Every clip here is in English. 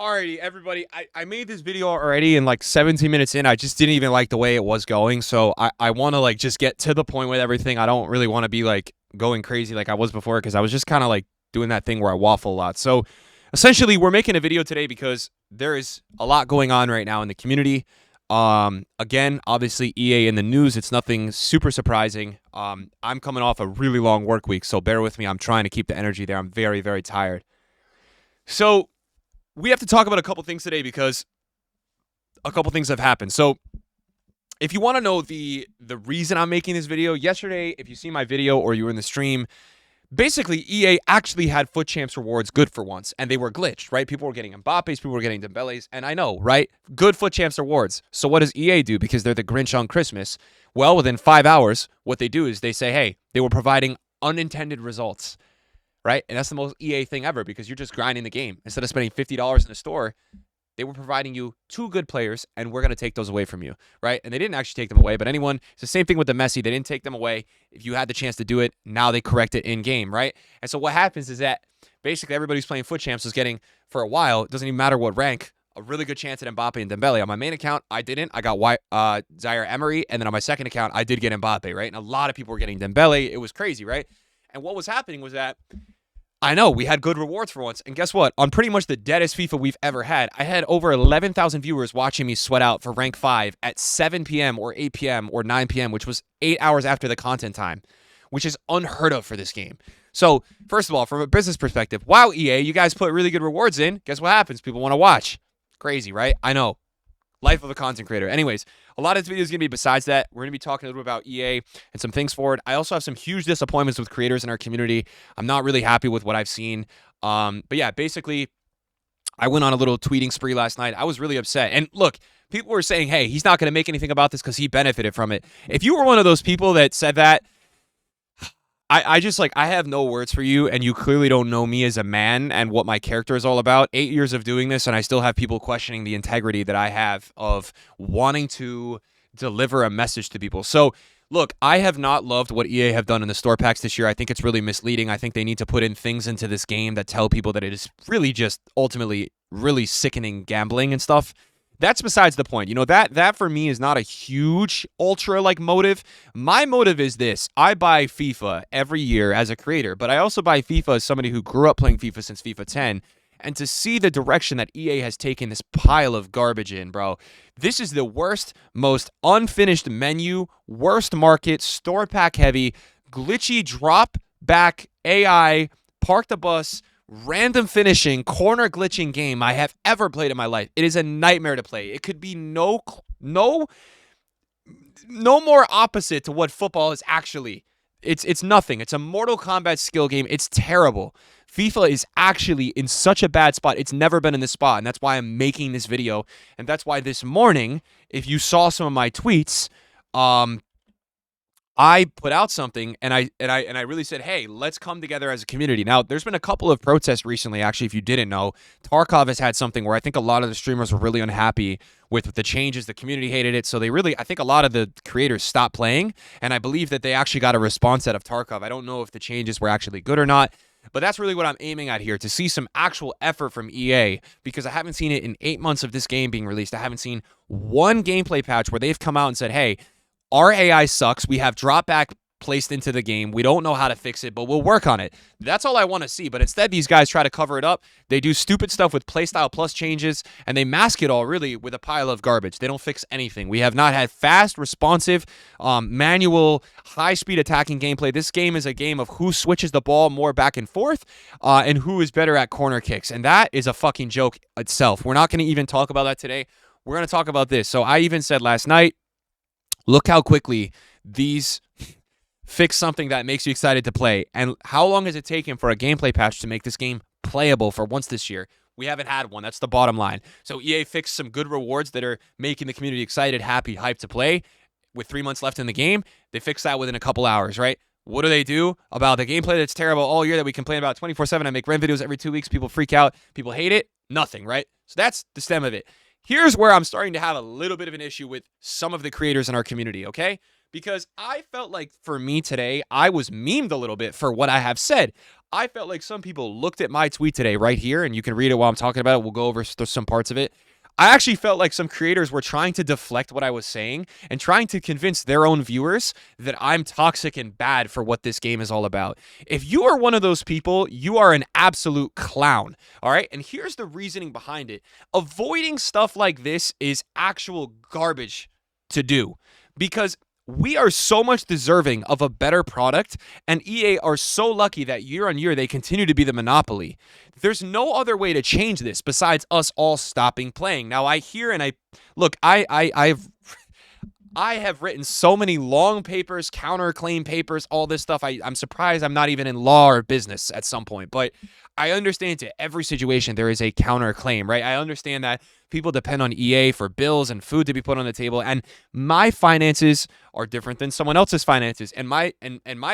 Alrighty, everybody. I made this video already and like 17 minutes in, I just didn't even like the way it was going. So I want to like just get to the point with everything. I don't really want to be like going crazy like I was before because I was just kind of like doing that thing where I waffle a lot. So essentially, we're making a video today because there is a lot going on right now in the community. Again, obviously EA in the news. It's nothing super surprising. I'm coming off a really long work week, so bear with me. I'm trying to keep the energy there. I'm very, very tired. So we have to talk about a couple things today because a couple things have happened. So if you want to know the reason I'm making this video, yesterday, if you see my video or you were in the stream, basically EA actually had FUT Champs rewards good for once, and they were glitched, right? People were getting Mbappe's, people were getting Dembele's, and I know, right? Good FUT Champs rewards. So what does EA do? Because they're the Grinch on Christmas. Well, within 5 hours, what they do is they say, hey, they were providing unintended results. Right? And that's the most EA thing ever because you're just grinding the game. Instead of spending $50 in a store, they were providing you 2 good players, and we're going to take those away from you, right? And they didn't actually take them away, but it's the same thing with the Messi. They didn't take them away. If you had the chance to do it, now they correct it in-game, right? And so what happens is that basically everybody who's playing FUT Champs was getting, for a while, it doesn't even matter what rank, a really good chance at Mbappe and Dembele. On my main account, I didn't. I got Zaire Emery, and then on my second account, I did get Mbappe, right? And a lot of people were getting Dembele. It was crazy, right? And what was happening was that I know, we had good rewards for once. And guess what? On pretty much the deadest FIFA we've ever had, I had over 11,000 viewers watching me sweat out for rank 5 at 7 p.m. or 8 p.m. or 9 p.m., which was 8 hours after the content time, which is unheard of for this game. So, first of all, from a business perspective, wow, EA, you guys put really good rewards in. Guess what happens? People want to watch. Crazy, right? I know. Life of a content creator. Anyways, a lot of this video is going to be besides that. We're going to be talking a little bit about EA and some things forward. I also have some huge disappointments with creators in our community. I'm not really happy with what I've seen. But yeah, basically, I went on a little tweeting spree last night. I was really upset. And look, people were saying, hey, he's not going to make anything about this because he benefited from it. If you were one of those people that said that, I just like, I have no words for you, and you clearly don't know me as a man and what my character is all about. 8 years of doing this, and I still have people questioning the integrity that I have of wanting to deliver a message to people. So, look, I have not loved what EA have done in the store packs this year. I think it's really misleading. I think they need to put in things into this game that tell people that it is really just ultimately really sickening gambling and stuff. That's besides the point. You know, that for me is not a huge ultra like motive. My motive is this. I buy FIFA every year as a creator, but I also buy FIFA as somebody who grew up playing FIFA since FIFA 10. And to see the direction that EA has taken this pile of garbage in, bro. This is the worst, most unfinished menu, worst market, store pack heavy, glitchy drop back AI, park the bus, random finishing, corner glitching game I have ever played in my life. It is a nightmare to play. It could be no more opposite to what football is actually. It's nothing. It's a Mortal Kombat skill game. It's terrible. FIFA is actually in such a bad spot. It's never been in this spot, and that's why I'm making this video. And that's why this morning, if you saw some of my tweets, I put out something, and I really said, hey, let's come together as a community. Now, there's been a couple of protests recently, actually, if you didn't know. Tarkov has had something where I think a lot of the streamers were really unhappy with the changes. The community hated it, so I think a lot of the creators stopped playing, and I believe that they actually got a response out of Tarkov. I don't know if the changes were actually good or not, but that's really what I'm aiming at here, to see some actual effort from EA, because I haven't seen it in 8 months of this game being released. I haven't seen one gameplay patch where they've come out and said, hey, our AI sucks. We have drop back placed into the game. We don't know how to fix it, but we'll work on it. That's all I want to see. But instead, these guys try to cover it up. They do stupid stuff with playstyle plus changes, and they mask it all really with a pile of garbage. They don't fix anything. We have not had fast, responsive, manual, high-speed attacking gameplay. This game is a game of who switches the ball more back and forth and who is better at corner kicks. And that is a fucking joke itself. We're not going to even talk about that today. We're going to talk about this. So I even said last night, look how quickly these fix something that makes you excited to play. And how long has it taken for a gameplay patch to make this game playable for once this year? We haven't had one. That's the bottom line. So EA fixed some good rewards that are making the community excited, happy, hyped to play. With 3 months left in the game, they fixed that within a couple hours, right? What do they do about the gameplay that's terrible all year that we complain about 24/7? I make rent videos every 2 weeks. People freak out. People hate it. Nothing, right? So that's the stem of it. Here's where I'm starting to have a little bit of an issue with some of the creators in our community, okay? because I felt like for me today, I was memed a little bit for what I have said. I felt like some people looked at my tweet today right here, and you can read it while I'm talking about it. We'll go over some parts of it. I actually felt like some creators were trying to deflect what I was saying and trying to convince their own viewers that I'm toxic and bad for what this game is all about. If you are one of those people, you are an absolute clown, all right? And here's the reasoning behind it. Avoiding stuff like this is actual garbage to do because we are so much deserving of a better product, and EA are so lucky that year on year they continue to be the monopoly. There's no other way to change this besides us all stopping playing. Now, I hear and I look, I have written so many long papers, counterclaim papers, all this stuff. I'm surprised I'm not even in law or business at some point, but I understand to every situation there is a counterclaim, right? I understand that people depend on EA for bills and food to be put on the table, and my finances are different than someone else's finances, and my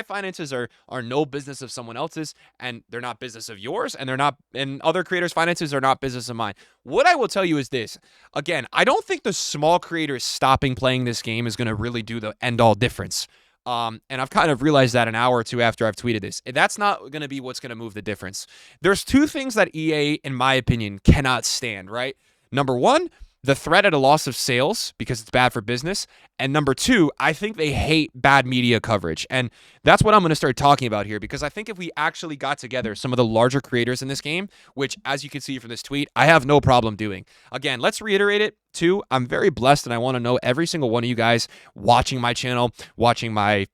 finances are no business of someone else's, and they're not business of yours, and other creators' finances are not business of mine. What I will tell you is this. Again, I don't think the small creators stopping playing this game is going to really do the end-all difference. And I've kind of realized that an hour or two after I've tweeted this. That's not going to be what's going to move the difference. There's two things that EA, in my opinion, cannot stand, right? Number one, the threat at a loss of sales because it's bad for business. And number two, I think they hate bad media coverage. And that's what I'm going to start talking about here, because I think if we actually got together some of the larger creators in this game, which as you can see from this tweet, I have no problem doing. Again, let's reiterate it too. I'm very blessed, and I want to know every single one of you guys watching my channel, watching my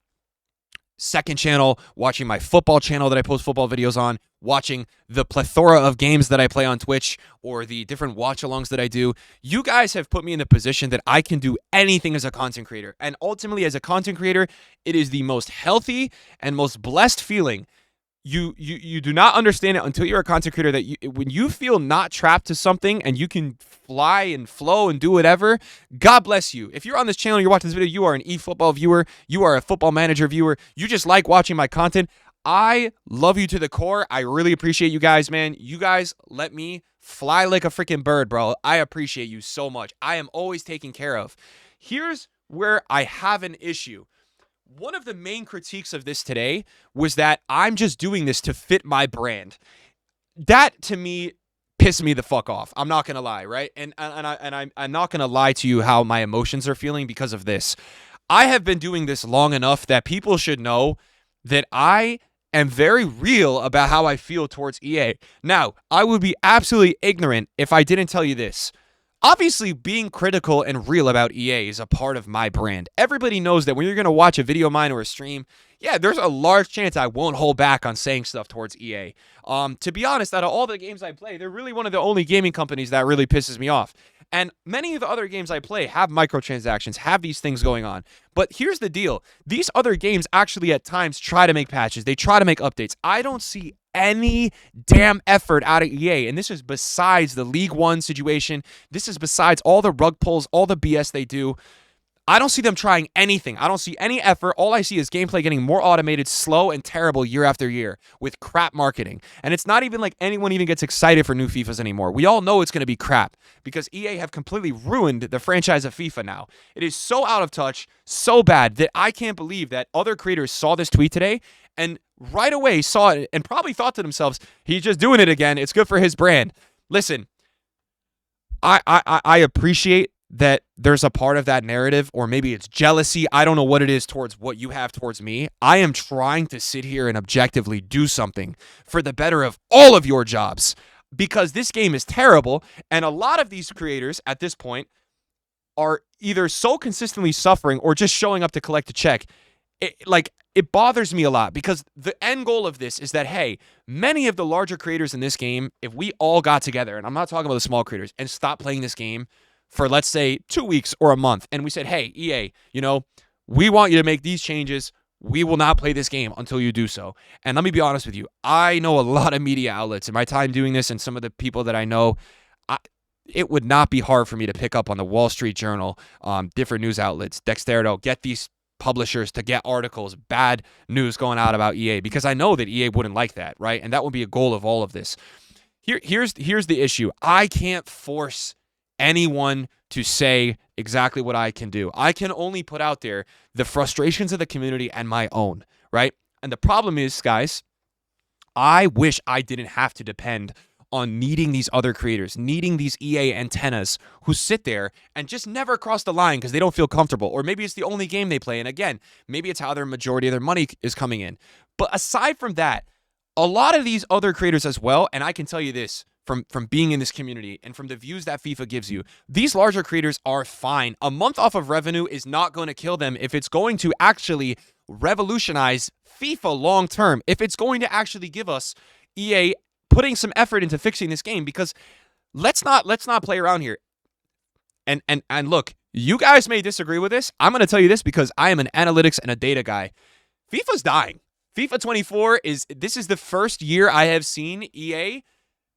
second channel, watching my football channel that I post football videos on, watching the plethora of games that I play on Twitch or the different watch-alongs that I do. You guys have put me in the position that I can do anything as a content creator. And ultimately, as a content creator, it is the most healthy and most blessed feeling. You do not understand it until you're a content creator that when you feel not trapped to something and you can fly and flow and do whatever, God bless you. If you're on this channel, you're watching this video, you are an eFootball viewer, you are a Football Manager viewer, you just like watching my content, I love you to the core. I really appreciate you guys, man. You guys let me fly like a freaking bird, bro. I appreciate you so much. I am always taken care of. Here's where I have an issue. One of the main critiques of this today was that I'm just doing this to fit my brand. That, to me, pissed me the fuck off. I'm not going to lie, right? And I'm not going to lie to you how my emotions are feeling because of this. I have been doing this long enough that people should know that I am very real about how I feel towards EA. Now, I would be absolutely ignorant if I didn't tell you this. Obviously, being critical and real about EA is a part of my brand. Everybody knows that when you're going to watch a video of mine or a stream, yeah, there's a large chance I won't hold back on saying stuff towards EA. To be honest, out of all the games I play, they're really one of the only gaming companies that really pisses me off. And many of the other games I play have microtransactions, have these things going on. But here's the deal. These other games actually at times try to make patches. They try to make updates. I don't see any damn effort out of EA. And this is besides the League One situation. This is besides all the rug pulls, all the BS they do. I don't see them trying anything. I don't see any effort. All I see is gameplay getting more automated, slow, and terrible year after year with crap marketing. And it's not even like anyone even gets excited for new FIFAs anymore. We all know it's going to be crap because EA have completely ruined the franchise of FIFA now. It is so out of touch, so bad that I can't believe that other creators saw this tweet today and right away saw it and probably thought to themselves, he's just doing it again. It's good for his brand. Listen, I appreciate that there's a part of that narrative, or maybe it's jealousy. I don't know what it is towards what you have towards me. I am trying to sit here and objectively do something for the better of all of your jobs because this game is terrible. And a lot of these creators at this point are either so consistently suffering or just showing up to collect a check. It bothers me a lot because the end goal of this is that, hey, many of the larger creators in this game, if we all got together, and I'm not talking about the small creators, and stopped playing this game for, let's say, 2 weeks or a month, and we said, hey, EA, we want you to make these changes. We will not play this game until you do so. And let me be honest with you. I know a lot of media outlets. In my time doing this and some of the people that I know, it would not be hard for me to pick up on the Wall Street Journal, different news outlets, Dexterito, get these publishers to get articles, bad news going out about EA, because I know that EA wouldn't like that, right? And that would be a goal of all of this. Here's the issue. I can't force anyone to say exactly what I can do. I can only put out there the frustrations of the community and my own, right? And the problem is, guys, I wish I didn't have to depend on needing these other creators, needing these EA antennas who sit there and just never cross the line because they don't feel comfortable. Or maybe it's the only game they play. And again, maybe it's how their majority of their money is coming in. But aside from that, a lot of these other creators as well, and I can tell you this from being in this community and from the views that FIFA gives you, these larger creators are fine. A month off of revenue is not going to kill them if it's going to actually revolutionize FIFA long term, if it's going to actually give us EA putting some effort into fixing this game. Because let's not play around here. And look, you guys may disagree with this. I'm going to tell you this because I am an analytics and a data guy. FIFA's dying. FIFA 24 this is the first year I have seen EA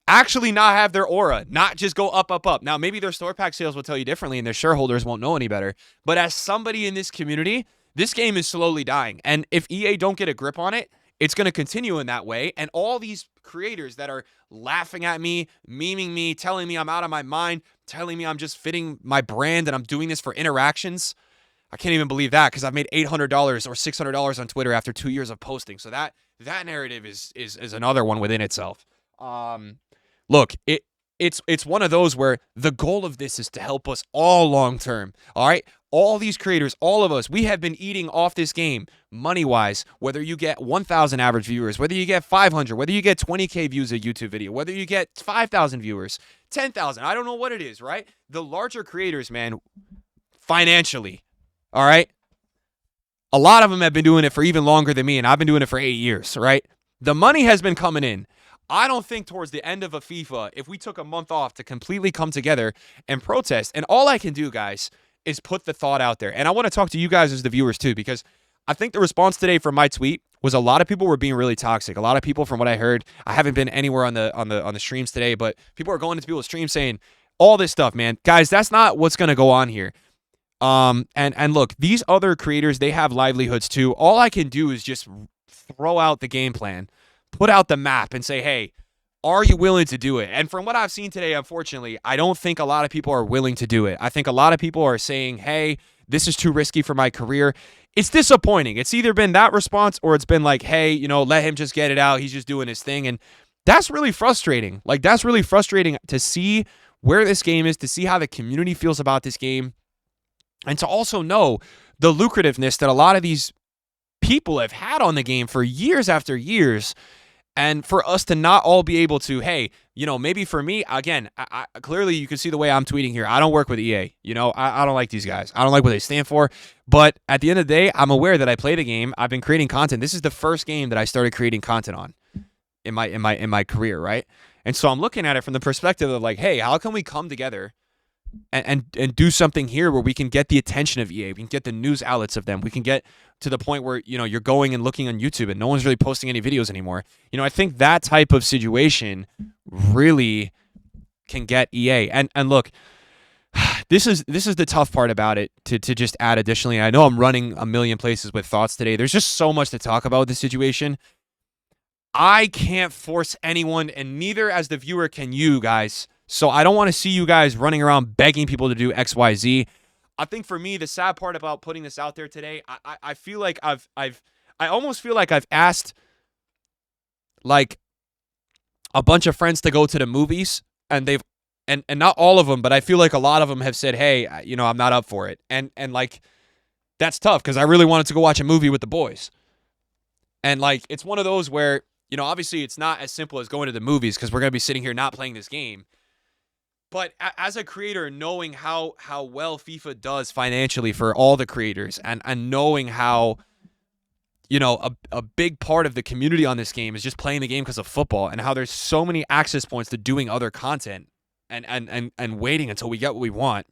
actually not have their aura, not just go up, up, up. Now, maybe their store pack sales will tell you differently and their shareholders won't know any better. But as somebody in this community, this game is slowly dying. And if EA don't get a grip on it, it's going to continue in that way. And all these creators that are laughing at me, memeing me, telling me I'm out of my mind, telling me I'm just fitting my brand and I'm doing this for interactions. I can't even believe that because I've made $800 or $600 on Twitter after 2 years of posting. So that narrative is another one within itself. Look, it's one of those where the goal of this is to help us all long term. All right, all these creators, all of us, we have been eating off this game money wise. Whether you get 1,000 average viewers, whether you get 500, whether you get 20K views a YouTube video, whether you get 5,000 viewers, 10,000, I don't know what it is. Right, the larger creators, man, financially. All right. A lot of them have been doing it for even longer than me, and I've been doing it for 8 years, right? The money has been coming in. I don't think towards the end of a FIFA, if we took a month off to completely come together and protest, and all I can do, guys, is put the thought out there. And I want to talk to you guys as the viewers too, because I think the response today from my tweet was a lot of people were being really toxic. A lot of people, from what I heard, I haven't been anywhere on the streams today, but people are going into people's streams saying all this stuff, man. Guys, that's not what's going to go on here. And look, these other creators, they have livelihoods too. All I can do is just throw out the game plan, put out the map and say, hey, are you willing to do it? And from what I've seen today, unfortunately, I don't think a lot of people are willing to do it. I think a lot of people are saying, hey, this is too risky for my career. It's disappointing. It's either been that response or it's been like, hey, let him just get it out. He's just doing his thing. And that's really frustrating. Like, that's really frustrating to see where this game is, to see how the community feels about this game. And to also know the lucrativeness that a lot of these people have had on the game for years after years. And for us to not all be able to, hey, maybe for me, again, I clearly you can see the way I'm tweeting here. I don't work with EA. I don't like these guys. I don't like what they stand for. But at the end of the day, I'm aware that I play the game. I've been creating content. This is the first game that I started creating content on in my career, right? And so I'm looking at it from the perspective of like, hey, how can we come together and do something here where we can get the attention of EA, we can get the news outlets of them, we can get to the point where you're going and looking on YouTube and no one's really posting any videos anymore. I think that type of situation really can get EA. And look, this is the tough part about it to just add additionally. I know I'm running a million places with thoughts today. There's just so much to talk about with this situation. I can't force anyone, and neither as the viewer can you guys. So I don't want to see you guys running around begging people to do X, Y, Z. I think for me, the sad part about putting this out there today, I feel like I almost feel like I've asked like a bunch of friends to go to the movies, and they've and not all of them, but I feel like a lot of them have said, hey, I'm not up for it. And like that's tough because I really wanted to go watch a movie with the boys. And like it's one of those where, obviously it's not as simple as going to the movies because we're going to be sitting here not playing this game. But as a creator, knowing how well FIFA does financially for all the creators and knowing how, a big part of the community on this game is just playing the game because of football and how there's so many access points to doing other content and waiting until we get what we want.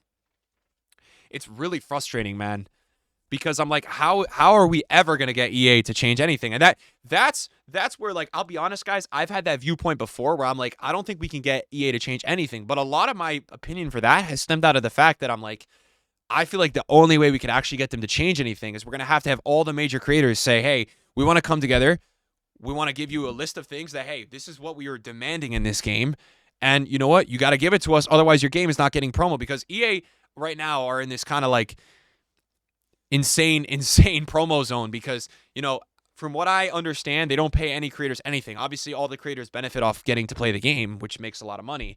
It's really frustrating, man. Because I'm like, how are we ever going to get EA to change anything? And that's where, like, I'll be honest, guys, I've had that viewpoint before where I'm like, I don't think we can get EA to change anything. But a lot of my opinion for that has stemmed out of the fact that I'm like, I feel like the only way we could actually get them to change anything is we're going to have all the major creators say, hey, we want to come together. We want to give you a list of things that, hey, this is what we are demanding in this game. And you know what? You got to give it to us. Otherwise, your game is not getting promo, because EA right now are in this kind of like insane promo zone because, from what I understand, they don't pay any creators anything. Obviously, all the creators benefit off getting to play the game, which makes a lot of money.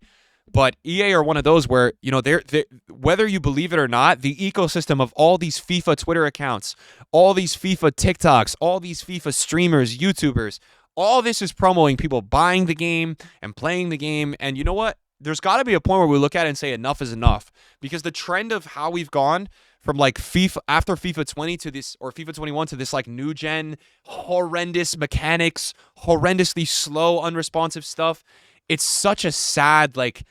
But EA are one of those where, they're whether you believe it or not, the ecosystem of all these FIFA Twitter accounts, all these FIFA TikToks, all these FIFA streamers, YouTubers, all this is promoting people buying the game and playing the game. And you know what? There's got to be a point where we look at it and say enough is enough, because the trend of how we've gone from like FIFA after FIFA 20 to this, or FIFA 21 to this like new gen horrendous mechanics, horrendously slow, unresponsive stuff. It's such a sad like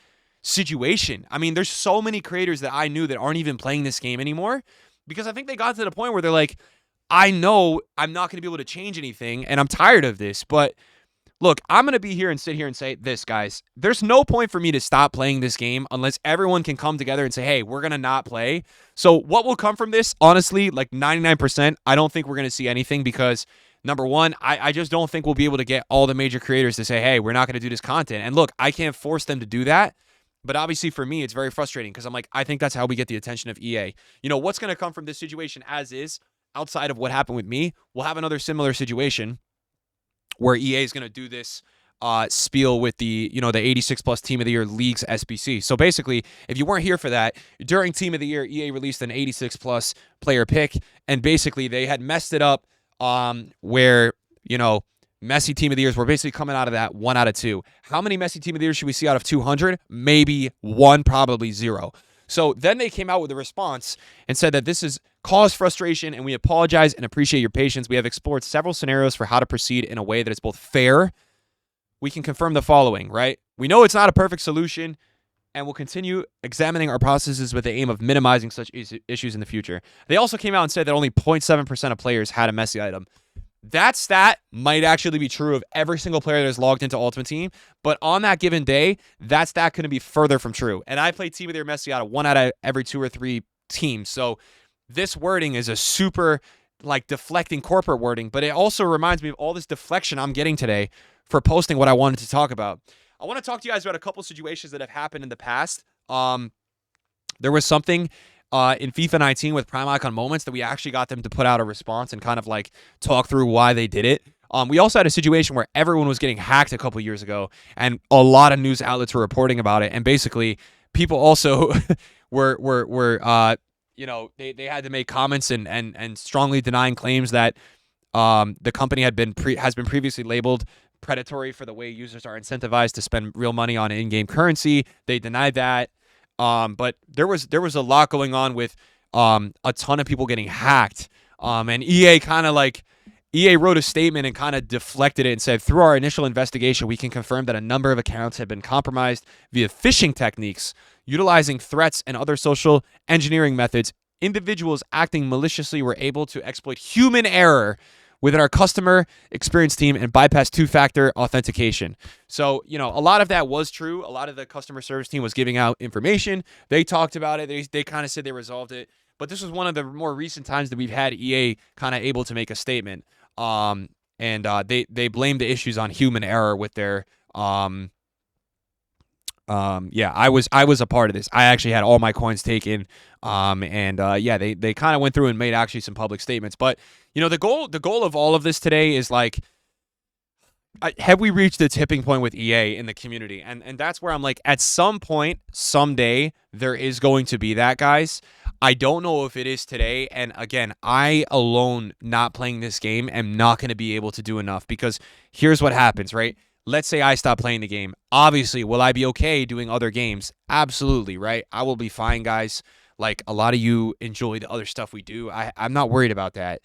situation. I mean, there's so many creators that I knew that aren't even playing this game anymore, because I think they got to the point where they're like, I know I'm not going to be able to change anything and I'm tired of this, but look, I'm going to be here and sit here and say this, guys. There's no point for me to stop playing this game unless everyone can come together and say, hey, we're going to not play. So what will come from this? Honestly, like 99%, I don't think we're going to see anything, because number one, I just don't think we'll be able to get all the major creators to say, hey, we're not going to do this content. And look, I can't force them to do that. But obviously for me, it's very frustrating, because I'm like, I think that's how we get the attention of EA. What's going to come from this situation as is, outside of what happened with me, we'll have another similar situation where EA is going to do this spiel with the 86 plus Team of the Year Leagues SBC. So basically, if you weren't here for that, during Team of the Year, EA released an 86 plus player pick, and basically they had messed it up where, Messi Team of the Years were basically coming out of that 1 out of 2. How many Messi Team of the Years should we see out of 200? Maybe 1, probably 0. So then they came out with a response and said that this has caused frustration and we apologize and appreciate your patience. We have explored several scenarios for how to proceed in a way that is both fair. We can confirm the following, right? We know it's not a perfect solution, and we'll continue examining our processes with the aim of minimizing such issues in the future. They also came out and said that only 0.7% of players had a Messi item. That stat might actually be true of every single player that is logged into Ultimate Team, but on that given day, that stat couldn't be further from true. And I played Team of the Year Messi out of 1 out of every 2 or 3 teams. So this wording is a super like deflecting corporate wording, but it also reminds me of all this deflection I'm getting today for posting what I wanted to talk about. I want to talk to you guys about a couple situations that have happened in the past. There was something in FIFA 19 with Prime Icon Moments that we actually got them to put out a response and kind of like talk through why they did it. We also had a situation where everyone was getting hacked a couple years ago, and a lot of news outlets were reporting about it. And basically, people also they had to make comments and strongly denying claims that the company has been previously labeled predatory for the way users are incentivized to spend real money on in-game currency. They denied that. But there was a lot going on with a ton of people getting hacked. And EA wrote a statement and kind of deflected it and said, through our initial investigation, we can confirm that a number of accounts have been compromised via phishing techniques, utilizing threats and other social engineering methods. Individuals acting maliciously were able to exploit human error within our customer experience team and bypass two-factor authentication. So, a lot of that was true. A lot of the customer service team was giving out information. They talked about it. They kind of said they resolved it. But this was one of the more recent times that we've had EA kind of able to make a statement. They blamed the issues on human error with their I was a part of this. I actually had all my coins taken. They kind of went through and made actually some public statements. But the goal of all of this today is like, have we reached the tipping point with EA in the community? And that's where I'm like, at some point, someday, there is going to be that, guys. I don't know if it is today. And again, I alone not playing this game am not going to be able to do enough, because here's what happens, right? Let's say I stop playing the game. Obviously, will I be okay doing other games? Absolutely, right? I will be fine, guys. Like, a lot of you enjoy the other stuff we do. I'm not worried about that.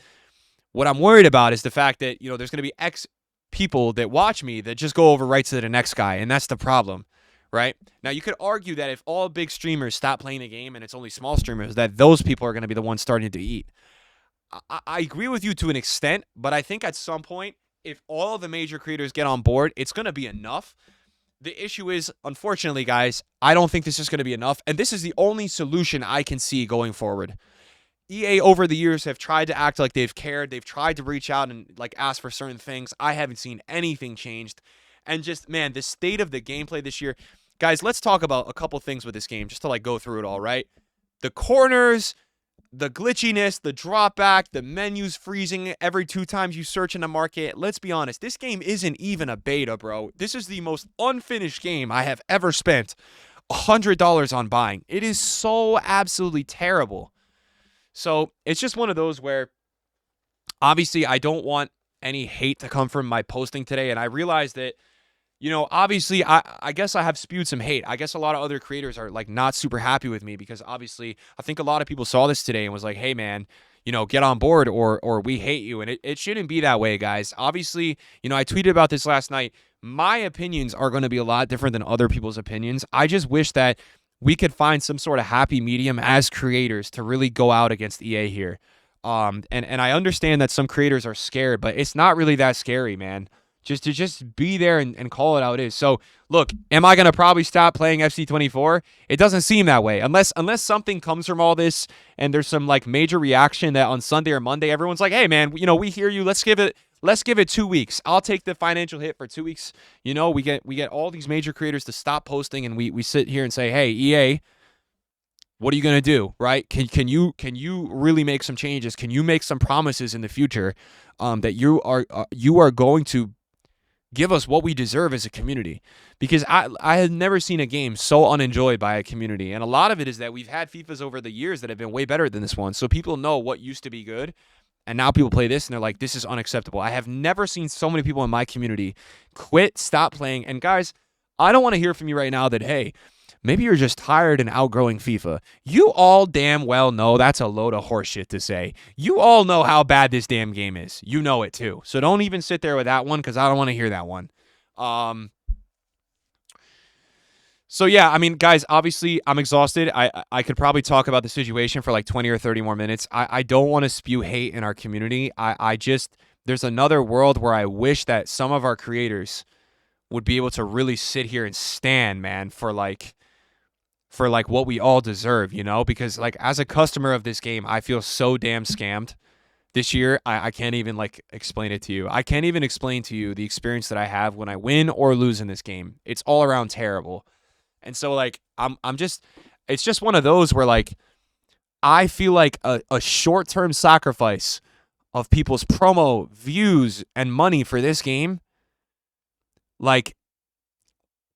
What I'm worried about is the fact that, there's going to be X people that watch me that just go over right to the next guy, and that's the problem, right? Now, you could argue that if all big streamers stop playing the game and it's only small streamers, that those people are going to be the ones starting to eat. I agree with you to an extent, but I think at some point, if all the major creators get on board, it's going to be enough. The issue is, unfortunately, guys, I don't think this is going to be enough, and this is the only solution I can see going forward. EA over the years have tried to act like they've cared. They've tried to reach out and like ask for certain things. I haven't seen anything changed. And just, man, the state of the gameplay this year, guys, let's talk about a couple things with this game just to like go through it all, right? The corners, the glitchiness, the drop back, the menus freezing every 2 times you search in the market. Let's be honest, this game isn't even a beta, bro. This is the most unfinished game I have ever spent $100 on buying. It is so absolutely terrible. So it's just one of those where obviously I don't want any hate to come from my posting today. And I realize that, obviously I guess I have spewed some hate. I guess a lot of other creators are like not super happy with me because obviously I think a lot of people saw this today and was like, hey man, get on board or we hate you. And it shouldn't be that way, guys. Obviously, I tweeted about this last night. My opinions are going to be a lot different than other people's opinions. I just wish that we could find some sort of happy medium as creators to really go out against EA here. And I understand that some creators are scared, but it's not really that scary, man. Just be there and call it how it is. So, look, am I going to probably stop playing FC24? It doesn't seem that way. Unless something comes from all this and there's some like major reaction that on Sunday or Monday everyone's like, "Hey man, we hear you. Let's give it 2 weeks. I'll take the financial hit for 2 weeks." We get all these major creators to stop posting and we sit here and say, "Hey, EA, what are you going to do?" Right? Can you really make some changes? Can you make some promises in the future that you are going to give us what we deserve as a community? Because I have never seen a game so unenjoyed by a community. And a lot of it is that we've had FIFAs over the years that have been way better than this one. So people know what used to be good. And now people play this and they're like, this is unacceptable. I have never seen so many people in my community quit, stop playing. And guys, I don't want to hear from you right now that, hey, maybe you're just tired and outgrowing FIFA. You all damn well know that's a load of horseshit to say. You all know how bad this damn game is. You know it too. So don't even sit there with that one because I don't want to hear that one. So yeah, I mean, guys, obviously I'm exhausted. I could probably talk about the situation for like 20 or 30 more minutes. I don't want to spew hate in our community. There's another world where I wish that some of our creators would be able to really sit here and stand, man, for what we all deserve, because like as a customer of this game, I feel so damn scammed this year. I can't even like explain it to you. I can't even explain to you the experience that I have when I win or lose in this game. It's all around terrible. And so like it's just one of those where like I feel like a short-term sacrifice of people's promo views and money for this game like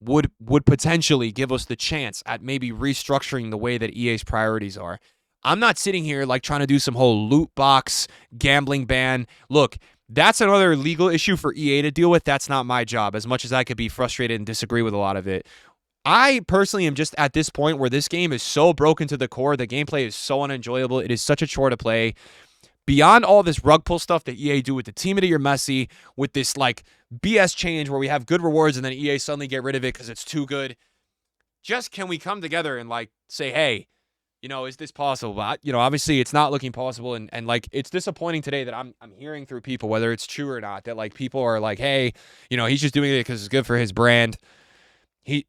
would potentially give us the chance at maybe restructuring the way that EA's priorities are. I'm not sitting here like trying to do some whole loot box gambling ban. Look, that's another legal issue for EA to deal with. That's not my job, as much as I could be frustrated and disagree with a lot of it. I personally am just at this point where this game is so broken to the core. The gameplay is so unenjoyable. It is such a chore to play. Beyond all this rug pull stuff that EA do with the team of the year Messi, with this like BS change where we have good rewards and then EA suddenly get rid of it because it's too good. Just can we come together and like say, hey, is this possible? But, obviously it's not looking possible. And like, it's disappointing today that I'm hearing through people, whether it's true or not, that like people are like, hey, he's just doing it because it's good for his brand. He,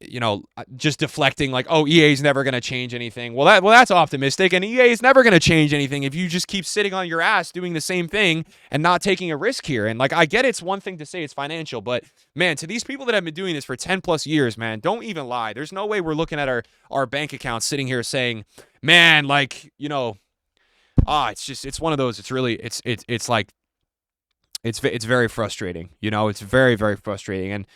just deflecting like, oh, EA's never going to change anything. Well, that's optimistic. And EA is never going to change anything if you just keep sitting on your ass doing the same thing and not taking a risk here. And like, I get it's one thing to say it's financial, but man, to these people that have been doing this for 10 plus years, man, don't even lie. There's no way we're looking at our bank account sitting here saying, man, like, it's one of those, it's really, it's like, it's very frustrating. It's very, very frustrating. And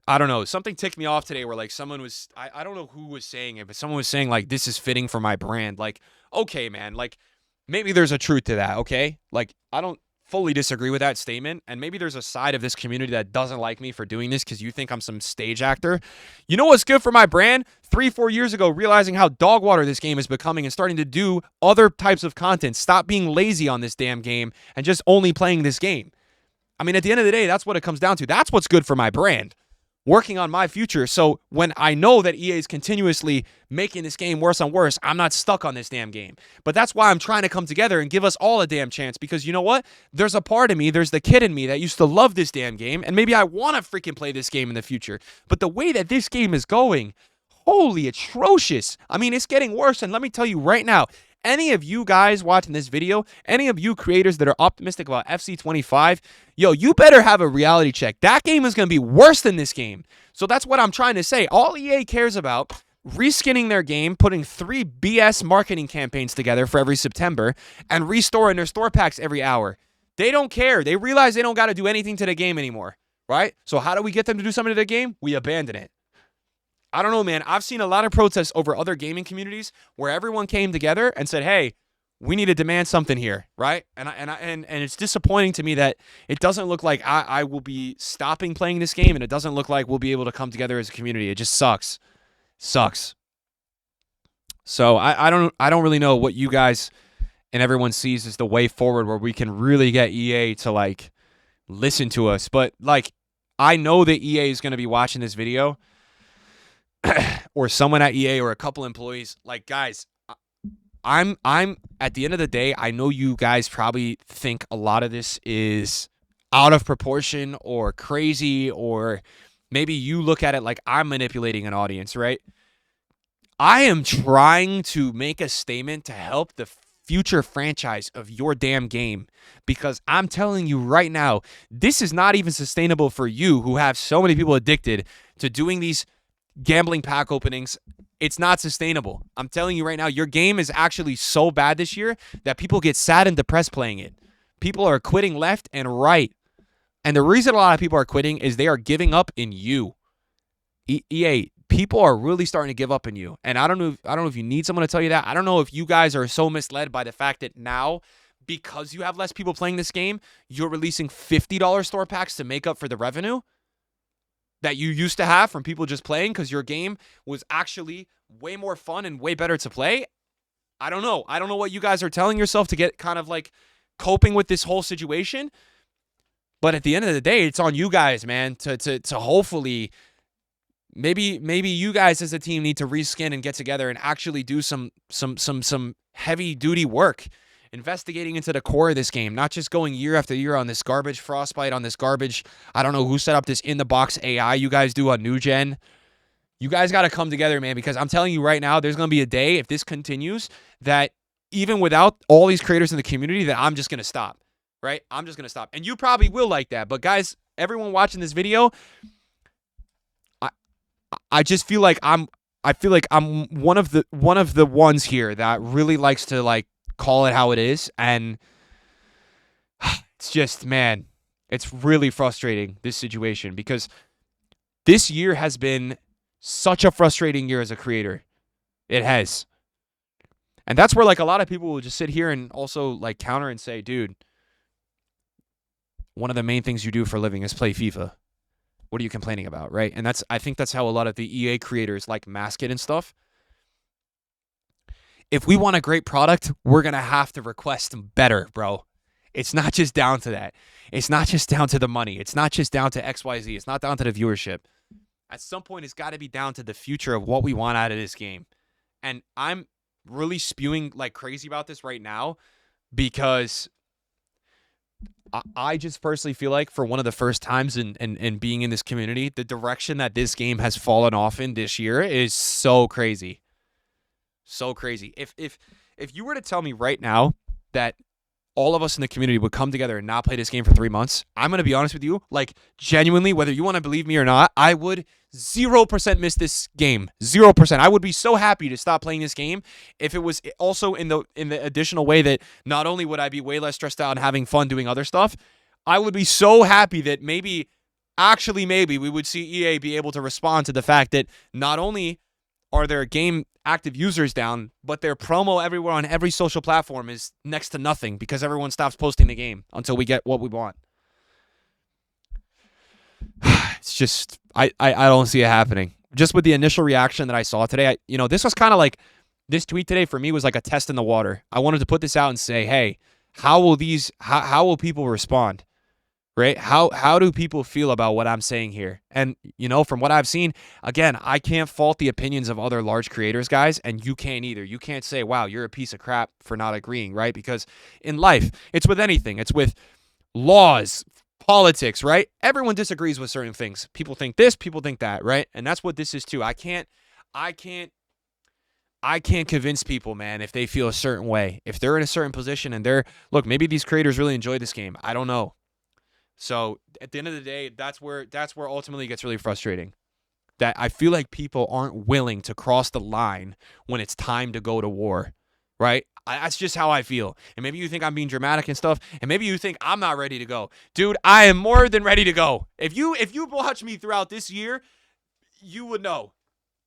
I don't know. Something ticked me off today where like someone was, I don't know who was saying it, but someone was saying like, this is fitting for my brand. Like, okay, man, like maybe there's a truth to that. Okay. Like, I don't fully disagree with that statement. And maybe there's a side of this community that doesn't like me for doing this because you think I'm some stage actor. You know what's good for my brand? 3-4 years ago, realizing how dog water this game is becoming and starting to do other types of content. Stop being lazy on this damn game and just only playing this game. I mean, at the end of the day, that's what it comes down to. That's what's good for my brand. Working on my future. So when I know that EA is continuously making this game worse and worse, I'm not stuck on this damn game. But that's why I'm trying to come together and give us all a damn chance, because you know what? There's a part of me, there's the kid in me that used to love this damn game, and maybe I want to freaking play this game in the future. But the way that this game is going, holy atrocious. I mean, it's getting worse. And let me tell you right now, any of you guys watching this video, any of you creators that are optimistic about FC25, yo, you better have a reality check. That game is going to be worse than this game. So that's what I'm trying to say. All EA cares about, reskinning their game, putting 3 BS marketing campaigns together for every September, and restoring their store packs every hour. They don't care. They realize they don't got to do anything to the game anymore, right? So how do we get them to do something to the game? We abandon it. I don't know, man. I've seen a lot of protests over other gaming communities where everyone came together and said, hey, we need to demand something here, right? And it's disappointing to me that it doesn't look like I will be stopping playing this game, and it doesn't look like we'll be able to come together as a community. It just sucks. Sucks. So I don't really know what you guys and everyone sees as the way forward where we can really get EA to like listen to us. But like, I know that EA is going to be watching this video, or someone at EA or a couple employees. Like, guys, I'm at the end of the day, I know you guys probably think a lot of this is out of proportion or crazy, or maybe you look at it like I'm manipulating an audience, right? I am trying to make a statement to help the future franchise of your damn game, because I'm telling you right now, this is not even sustainable for you who have so many people addicted to doing these gambling pack openings. It's not sustainable. I'm telling you right now, your game is actually so bad this year that people get sad and depressed playing it. People are quitting left and right. And the reason a lot of people are quitting is they are giving up in you. EA, people are really starting to give up in you. And I don't know if you need someone to tell you that. I don't know if you guys are so misled by the fact that now, because you have less people playing this game, you're releasing $50 store packs to make up for the revenue that you used to have from people just playing because your game was actually way more fun and way better to play. I don't know. I don't know what you guys are telling yourself to get kind of like coping with this whole situation. But at the end of the day, it's on you guys, man, to hopefully maybe you guys as a team need to reskin and get together and actually do some heavy duty work investigating into the core of this game, not just going year after year on this garbage Frostbite, on this garbage, I don't know who set up this in-the-box AI you guys do on New Gen. You guys got to come together, man, because I'm telling you right now, there's going to be a day, if this continues, that even without all these creators in the community, that I'm just going to stop, right? I'm just going to stop. And you probably will like that. But guys, everyone watching this video, I just feel like I'm one of the ones here that really likes to like call it how it is, and it's just, man, it's really frustrating, this situation, because this year has been such a frustrating year as a creator. It has. And that's where like a lot of people will just sit here and also like counter and say, dude, one of the main things you do for a living is play FIFA. What are you complaining about, right? And I think that's how a lot of the EA creators like mask it and stuff. If we want a great product, we're going to have to request better, bro. It's not just down to that. It's not just down to the money. It's not just down to XYZ. It's not down to the viewership. At some point, it's got to be down to the future of what we want out of this game. And I'm really spewing like crazy about this right now because I just personally feel like for one of the first times in being in this community, the direction that this game has fallen off in this year is so crazy. So crazy. If you were to tell me right now that all of us in the community would come together and not play this game for 3 months, I'm going to be honest with you, like genuinely, whether you want to believe me or not, I would 0% miss this game. 0%. I would be so happy to stop playing this game if it was also in the additional way that not only would I be way less stressed out and having fun doing other stuff, I would be so happy that maybe we would see EA be able to respond to the fact that not only are their game active users down, but their promo everywhere on every social platform is next to nothing because everyone stops posting the game until we get what we want. It's just, I don't see it happening. Just with the initial reaction that I saw today, this was kind of like, this tweet today for me was like a test in the water. I wanted to put this out and say, hey, how will people respond? Right? How do people feel about what I'm saying here? And, from what I've seen, again, I can't fault the opinions of other large creators, guys, and you can't either. You can't say, wow, you're a piece of crap for not agreeing, right? Because in life, it's with anything. It's with laws, politics, right? Everyone disagrees with certain things. People think this, people think that, right? And that's what this is too. I can't I can't convince people, man, if they feel a certain way. If they're in a certain position and look, maybe these creators really enjoy this game. I don't know. So at the end of the day, that's where ultimately it gets really frustrating. That I feel like people aren't willing to cross the line when it's time to go to war, right? That's just how I feel. And maybe you think I'm being dramatic and stuff, and maybe you think I'm not ready to go. Dude, I am more than ready to go. If you watch me throughout this year, you would know.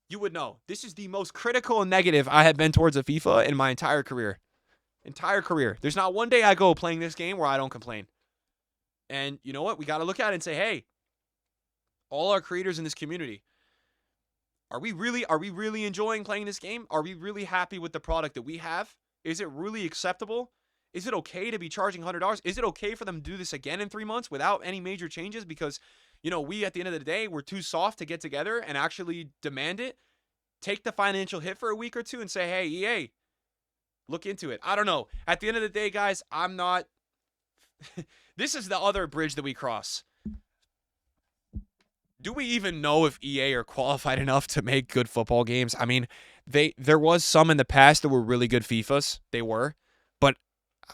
You would know. This is the most critical and negative I have been towards a FIFA in my entire career. There's not one day I go playing this game where I don't complain. And you know what? We got to look at it and say, hey, all our creators in this community, are we really enjoying playing this game? Are we really happy with the product that we have? Is it really acceptable? Is it okay to be charging $100? Is it okay for them to do this again in 3 months without any major changes? Because, we at the end of the day, we're too soft to get together and actually demand it. Take the financial hit for a week or two and say, hey, EA, look into it. I don't know. At the end of the day, guys, I'm not... This is the other bridge that we cross. Do we even know if EA are qualified enough to make good football games? I mean, there was some in the past that were really good FIFAs. They were. But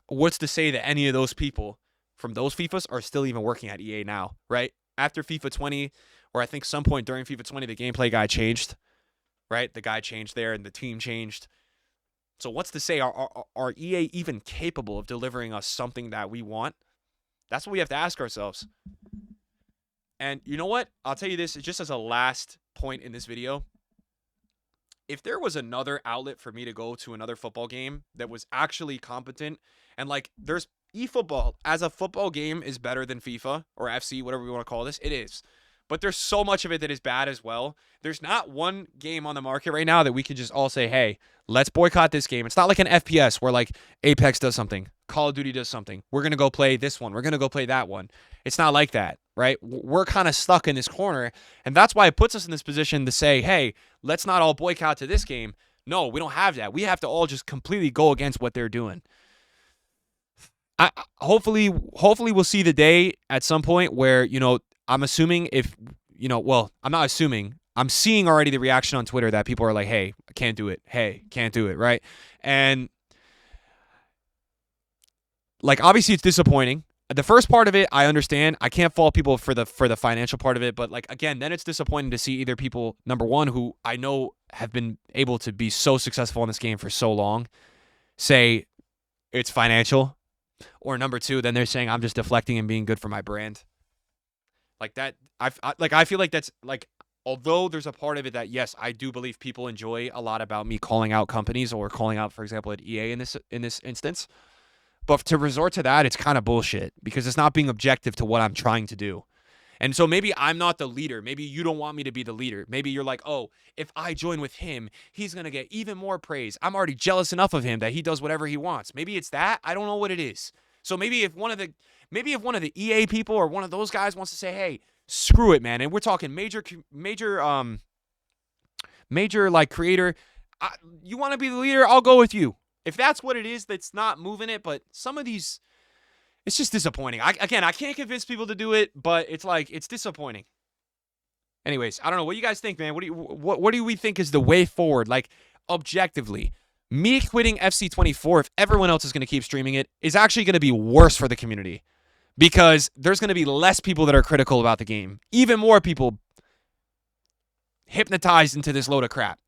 what's to say that any of those people from those FIFAs are still even working at EA now, right? After FIFA 20, or I think some point during FIFA 20, the gameplay guy changed, right? The guy changed there and the team changed. So what's to say? Are EA even capable of delivering us something that we want? That's what we have to ask ourselves. And you know what? I'll tell you this, just as a last point in this video. If there was another outlet for me to go to another football game that was actually competent, and like there's eFootball as a football game is better than FIFA or FC, whatever we want to call this, it is. But there's so much of it that is bad as well. There's not one game on the market right now that we can just all say, hey, let's boycott this game. It's not like an FPS where like Apex does something, Call of Duty does something. We're going to go play this one. We're going to go play that one. It's not like that, right? We're kind of stuck in this corner, and that's why it puts us in this position to say, hey, let's not all boycott to this game. No, we don't have that. We have to all just completely go against what they're doing. Hopefully we'll see the day at some point where, I'm assuming I'm not assuming. I'm seeing already the reaction on Twitter that people are like, hey, I can't do it. Hey, can't do it, right? And like, obviously it's disappointing. The first part of it, I understand. I can't fault people for the financial part of it, but like, again, then it's disappointing to see either people, number one, who I know have been able to be so successful in this game for so long, say it's financial, or number two, then they're saying I'm just deflecting and being good for my brand. Like that, I feel like that's like, although there's a part of it that, yes, I do believe people enjoy a lot about me calling out companies or calling out, for example, at EA in this instance. But to resort to that, it's kind of bullshit because it's not being objective to what I'm trying to do. And so maybe I'm not the leader. Maybe you don't want me to be the leader. Maybe you're like, oh, if I join with him, he's going to get even more praise. I'm already jealous enough of him that he does whatever he wants. Maybe it's that. I don't know what it is. So maybe if one of the EA people or one of those guys wants to say, hey, screw it, man. And we're talking major like creator. You want to be the leader? I'll go with you. If that's what it is that's not moving it, but some of these, it's just disappointing. I can't convince people to do it, but it's like, it's disappointing. Anyways, I don't know. What do you guys think, man? What do we think is the way forward? Like, objectively, me quitting FC24, if everyone else is going to keep streaming it, is actually going to be worse for the community because there's going to be less people that are critical about the game. Even more people hypnotized into this load of crap.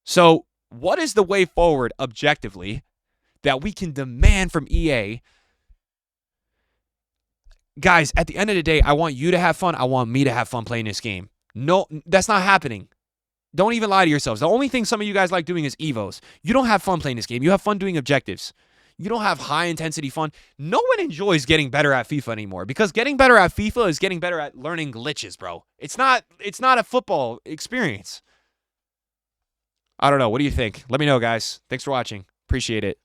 So, what is the way forward objectively that we can demand from EA? Guys, at the end of the day, I want you to have fun. I want me to have fun playing this game. No, that's not happening. Don't even lie to yourselves. The only thing some of you guys like doing is Evos. You don't have fun playing this game. You have fun doing objectives. You don't have high-intensity fun. No one enjoys getting better at FIFA anymore because getting better at FIFA is getting better at learning glitches, bro. It's not a football experience. I don't know. What do you think? Let me know, guys. Thanks for watching. Appreciate it.